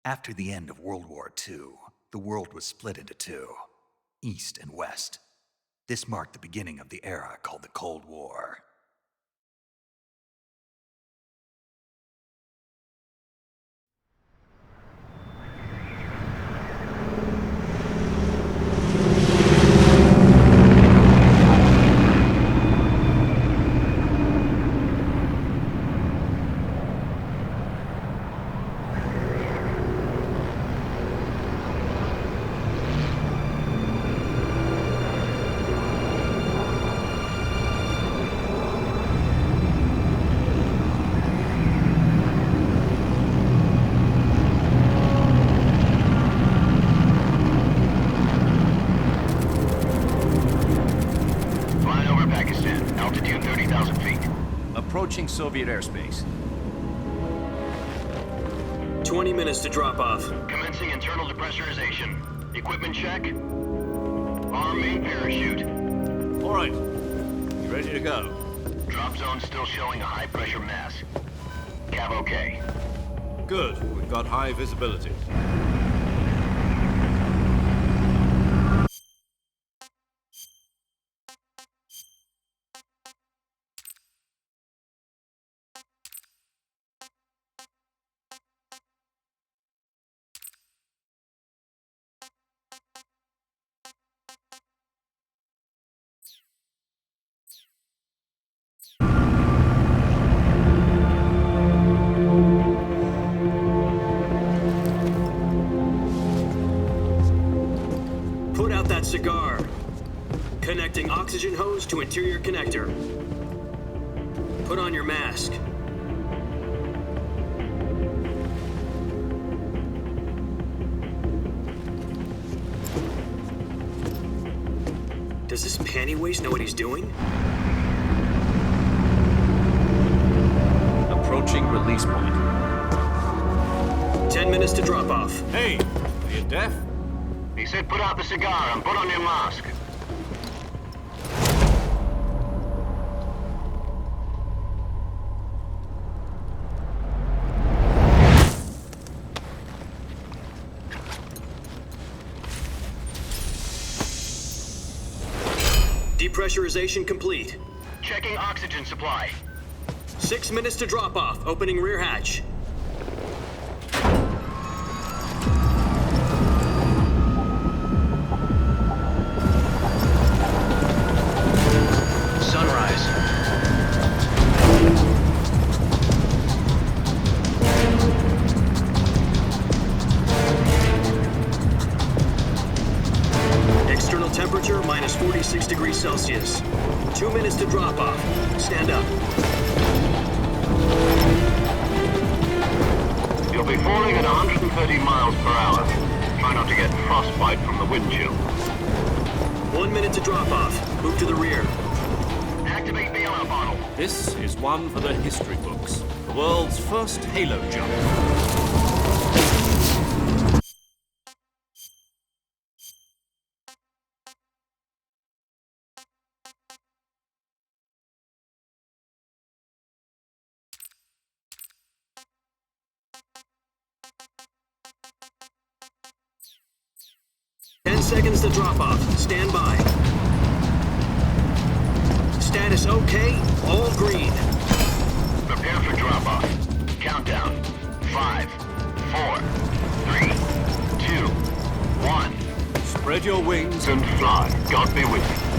After the end of World War II, the world was split into two, East and West. This marked the beginning of the era called the Cold War. Approaching Soviet airspace. 20 minutes to drop off. Commencing internal depressurization. Equipment check. Arm main parachute. All right. You ready to go? Drop zone still showing a high pressure mass. Cav okay. Good. We've got high visibility. Put out that cigar. Connecting oxygen hose to interior connector. Put on your mask. Does this panty waste know what he's doing? Approaching release point. 10 minutes to drop off. Hey, are you deaf? He said put out the cigar and put on your mask. Depressurization complete. Checking oxygen supply. 6 minutes to drop off. Opening rear hatch. Sunrise. External temperature minus 46 degrees Celsius. 2 minutes to drop off. Stand up. You'll be falling at 130 miles per hour. Try not to get frostbite from the wind chill. 1 minute to drop off. Move to the rear. Activate bailout bottle. This is one for the history books. The world's first halo jump. Seconds to drop off. Stand by. Status okay. All green. Prepare for drop off. Countdown. 5, 4, 3, 2, 1. Spread your wings And fly. God be with you.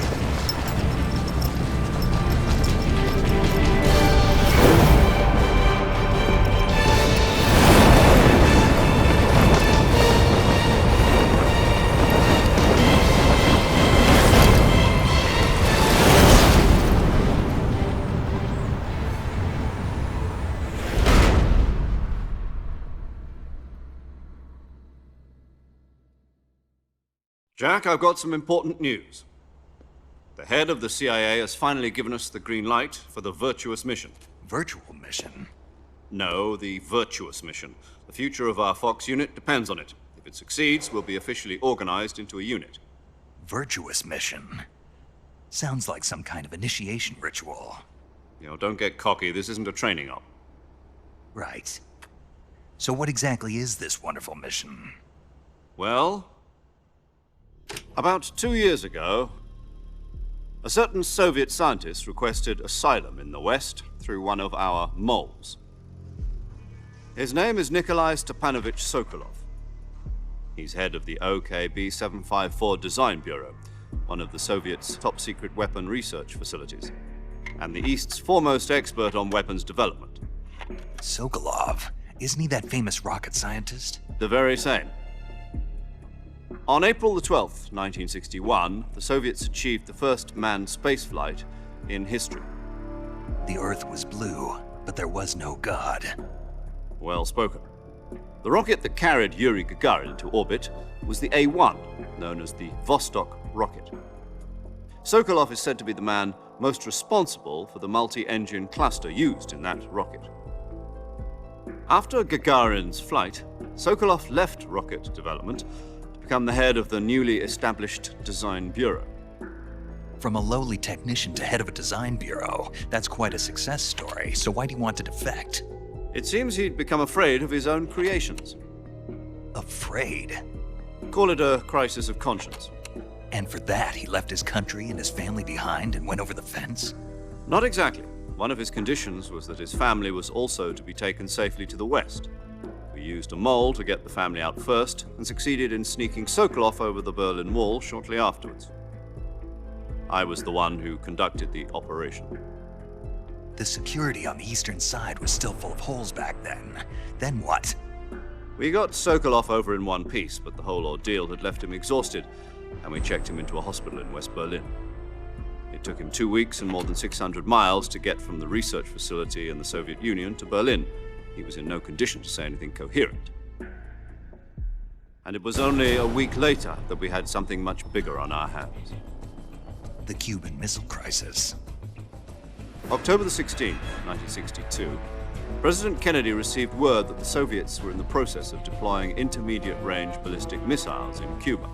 Jack, I've got some important news. The head of the CIA has finally given us the green light for the Virtuous mission. Virtual mission? No, the Virtuous mission. The future of our Fox unit depends on it. If it succeeds, we'll be officially organized into a unit. Virtuous mission? Sounds like some kind of initiation ritual. Don't get cocky. This isn't a training op. Right. So what exactly is this wonderful mission? Well, about 2 years ago, a certain Soviet scientist requested asylum in the West through one of our moles. His name is Nikolai Stepanovich Sokolov. He's head of the OKB 754 Design Bureau, one of the Soviets' top-secret weapon research facilities, and the East's foremost expert on weapons development. Sokolov? Isn't he that famous rocket scientist? The very same. On April the 12th, 1961, the Soviets achieved the first manned spaceflight in history. The Earth was blue, but there was no God. Well spoken. The rocket that carried Yuri Gagarin into orbit was the A-1, known as the Vostok rocket. Sokolov is said to be the man most responsible for the multi-engine cluster used in that rocket. After Gagarin's flight, Sokolov left rocket development to become the head of the newly established Design Bureau. From a lowly technician to head of a design bureau, that's quite a success story, so why'd he want to defect? It seems he'd become afraid of his own creations. Afraid? Call it a crisis of conscience. And for that, he left his country and his family behind and went over the fence? Not exactly. One of his conditions was that his family was also to be taken safely to the West. We used a mole to get the family out first and succeeded in sneaking Sokolov over the Berlin Wall shortly afterwards. I was the one who conducted the operation. The security on the eastern side was still full of holes back then. Then what? We got Sokolov over in one piece, but the whole ordeal had left him exhausted, and we checked him into a hospital in West Berlin. It took him 2 weeks and more than 600 miles to get from the research facility in the Soviet Union to Berlin. He was in no condition to say anything coherent. And it was only a week later that we had something much bigger on our hands. The Cuban Missile Crisis. October the 16th, 1962, President Kennedy received word that the Soviets were in the process of deploying intermediate-range ballistic missiles in Cuba.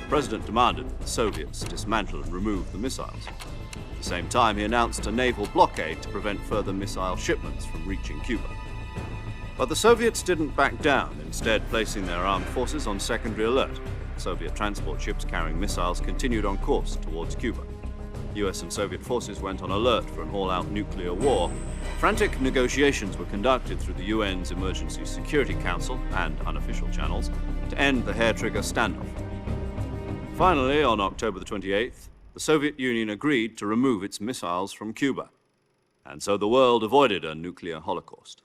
The President demanded that the Soviets dismantle and remove the missiles. At the same time, he announced a naval blockade to prevent further missile shipments from reaching Cuba. But the Soviets didn't back down, instead placing their armed forces on secondary alert. Soviet transport ships carrying missiles continued on course towards Cuba. US and Soviet forces went on alert for an all-out nuclear war. Frantic negotiations were conducted through the UN's Emergency Security Council and unofficial channels to end the hair-trigger standoff. Finally, on October the 28th, the Soviet Union agreed to remove its missiles from Cuba, and so the world avoided a nuclear holocaust.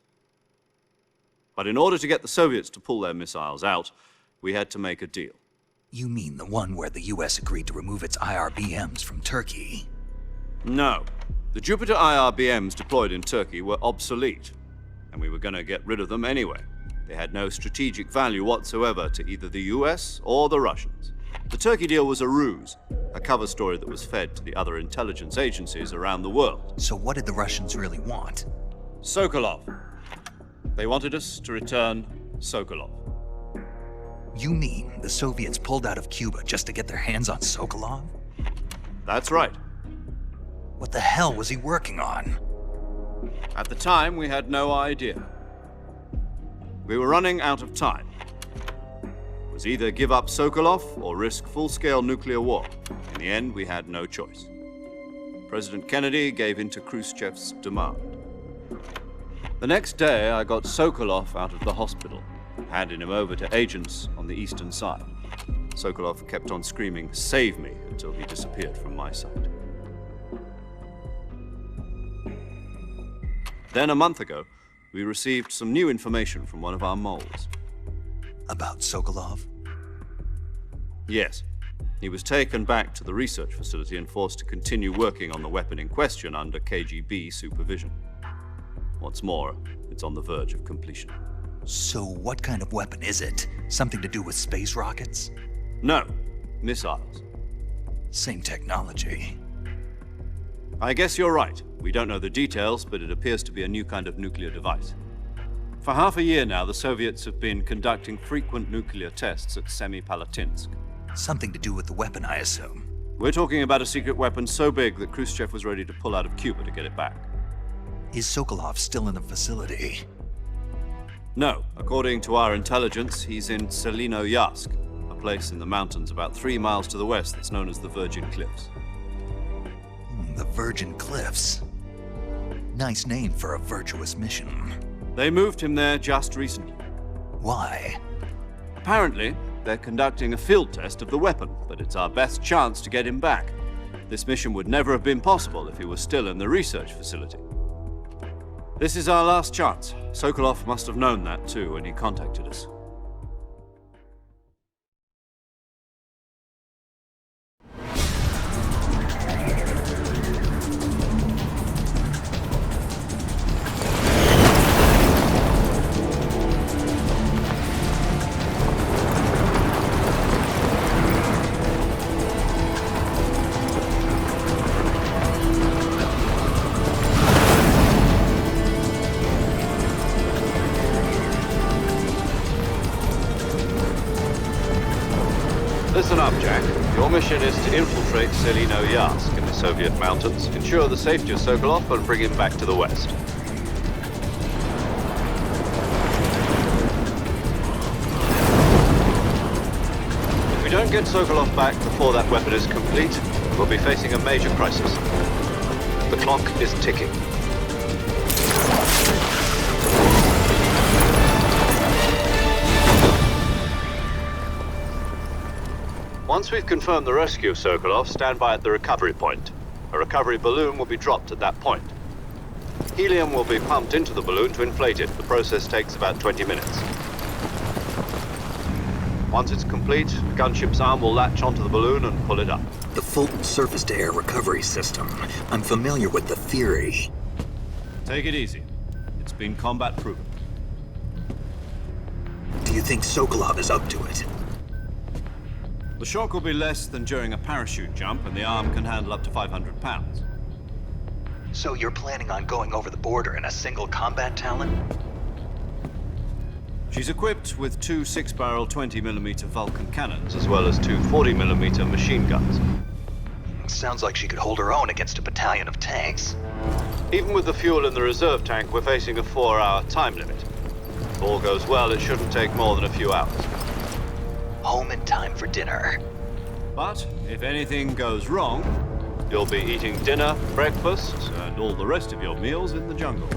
But in order to get the Soviets to pull their missiles out, we had to make a deal. You mean the one where the US agreed to remove its IRBMs from Turkey? No. The Jupiter IRBMs deployed in Turkey were obsolete, and we were going to get rid of them anyway. They had no strategic value whatsoever to either the US or the Russians. The Turkey deal was a ruse, a cover story that was fed to the other intelligence agencies around the world. So what did the Russians really want? Sokolov. They wanted us to return Sokolov. You mean the Soviets pulled out of Cuba just to get their hands on Sokolov? That's right. What the hell was he working on? At the time, we had no idea. We were running out of time. It was either give up Sokolov or risk full-scale nuclear war. In the end, we had no choice. President Kennedy gave in to Khrushchev's demand. The next day, I got Sokolov out of the hospital, handing him over to agents on the eastern side. Sokolov kept on screaming, "Save me," until he disappeared from my sight. Then, a month ago, we received some new information from one of our moles. About Sokolov? Yes. He was taken back to the research facility and forced to continue working on the weapon in question under KGB supervision. What's more, it's on the verge of completion. So what kind of weapon is it? Something to do with space rockets? No, missiles. Same technology. I guess you're right. We don't know the details, but it appears to be a new kind of nuclear device. For half a year now, the Soviets have been conducting frequent nuclear tests at Semipalatinsk. Something to do with the weapon, I assume. We're talking about a secret weapon so big that Khrushchev was ready to pull out of Cuba to get it back. Is Sokolov still in the facility? No, according to our intelligence, he's in Selino Yask, a place in the mountains about 3 miles to the west that's known as the Virgin Cliffs. The Virgin Cliffs. Nice name for a virtuous mission. They moved him there just recently. Why? Apparently, they're conducting a field test of the weapon, but it's our best chance to get him back. This mission would never have been possible if he was still in the research facility. This is our last chance. Sokolov must have known that too when he contacted us. Listen up, Jack. Your mission is to infiltrate Selino Yask in the Soviet mountains, ensure the safety of Sokolov, and bring him back to the west. If we don't get Sokolov back before that weapon is complete, we'll be facing a major crisis. The clock is ticking. Once we've confirmed the rescue of Sokolov, stand by at the recovery point. A recovery balloon will be dropped at that point. Helium will be pumped into the balloon to inflate it. The process takes about 20 minutes. Once it's complete, the gunship's arm will latch onto the balloon and pull it up. The Fulton surface-to-air recovery system. I'm familiar with the theory. Take it easy. It's been combat-proven. Do you think Sokolov is up to it? The shock will be less than during a parachute jump, and the arm can handle up to 500 pounds. So you're planning on going over the border in a single combat Talon? She's equipped with 2 6-barrel 20mm Vulcan cannons, as well as 2 40mm machine guns. Sounds like she could hold her own against a battalion of tanks. Even with the fuel in the reserve tank, we're facing a 4-hour time limit. If all goes well, it shouldn't take more than a few hours. Home in time for dinner. But if anything goes wrong, you'll be eating dinner, breakfast, and all the rest of your meals in the jungle.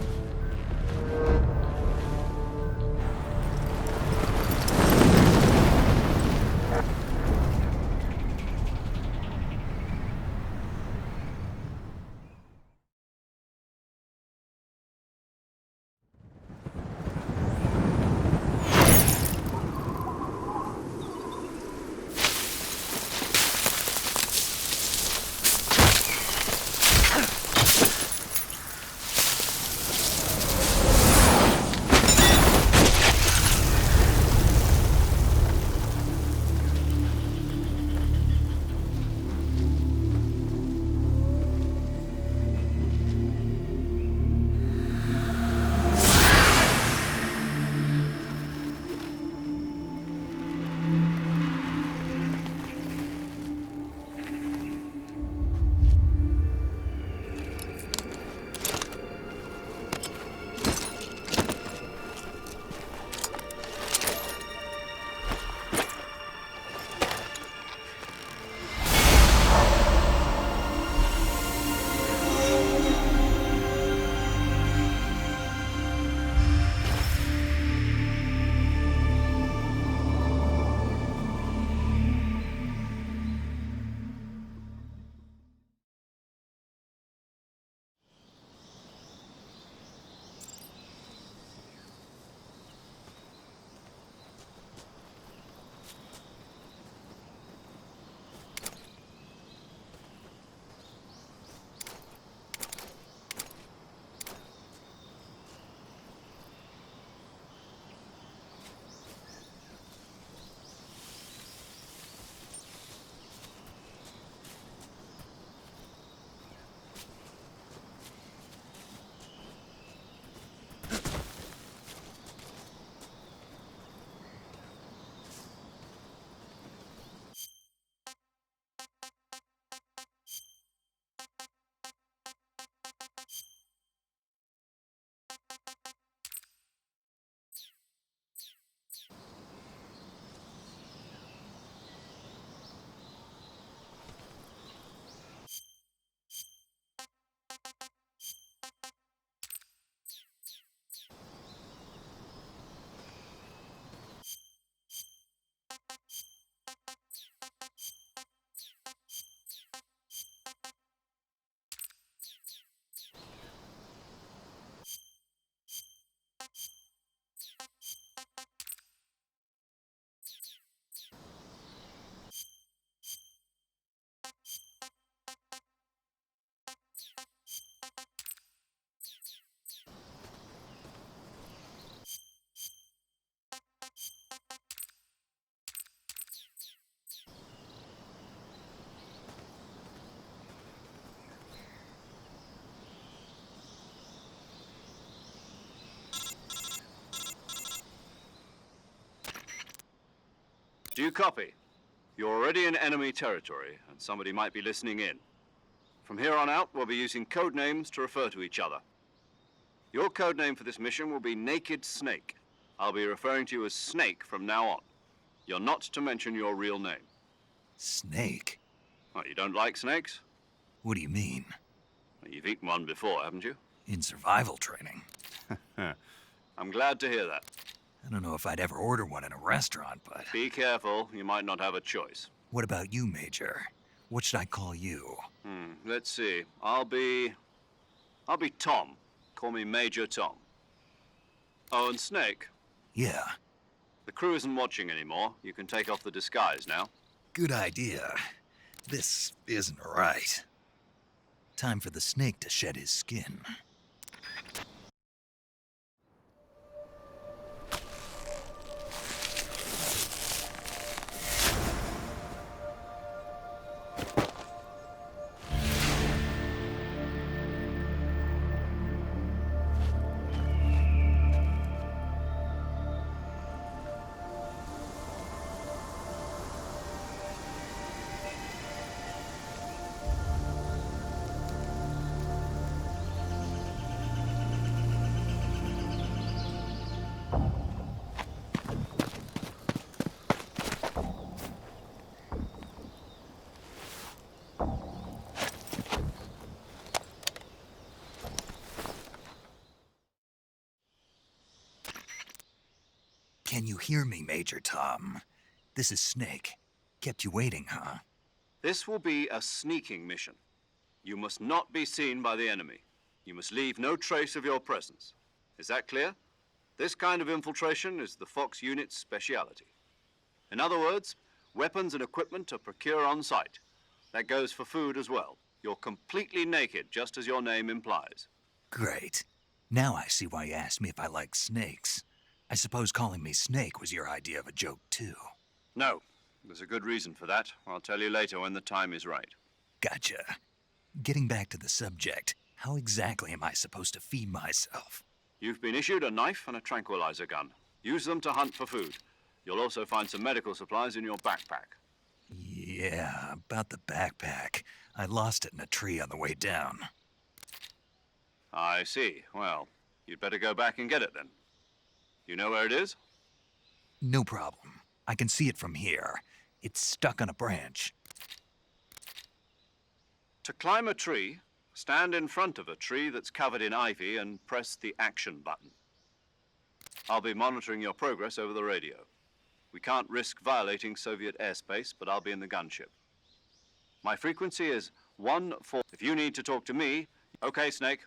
you copy? You're already in enemy territory, and somebody might be listening in. From here on out, we'll be using code names to refer to each other. Your code name for this mission will be Naked Snake. I'll be referring to you as Snake from now on. You're not to mention your real name. Snake? What, you don't like snakes? What do you mean? Well, you've eaten one before, haven't you? In survival training? I'm glad to hear that. I don't know if I'd ever order one in a restaurant, but... Be careful, you might not have a choice. What about you, Major? What should I call you? Let's see. I'll be Tom. Call me Major Tom. Oh, and Snake. Yeah, The crew isn't watching anymore. You can take off the disguise now. good idea. This isn't right. Time for the snake to shed his skin. Can you hear me, Major Tom? This is Snake. Kept you waiting, huh? This will be a sneaking mission. You must not be seen by the enemy. You must leave no trace of your presence. Is that clear? This kind of infiltration is the Fox unit's speciality. In other words, weapons and equipment are procured on site. That goes for food as well. You're completely naked, just as your name implies. Great. Now I see why you asked me if I like snakes. I suppose calling me Snake was your idea of a joke, too. No, there's a good reason for that. I'll tell you later when the time is right. Gotcha. Getting back to the subject, how exactly am I supposed to feed myself? You've been issued a knife and a tranquilizer gun. Use them to hunt for food. You'll also find some medical supplies in your backpack. Yeah, about the backpack. I lost it in a tree on the way down. I see. Well, you'd better go back and get it then. You know where it is? No problem. I can see it from here. It's stuck on a branch. To climb a tree, stand in front of a tree that's covered in ivy and press the action button. I'll be monitoring your progress over the radio. We can't risk violating Soviet airspace, but I'll be in the gunship. My frequency is 14. If you need to talk to me, okay, Snake.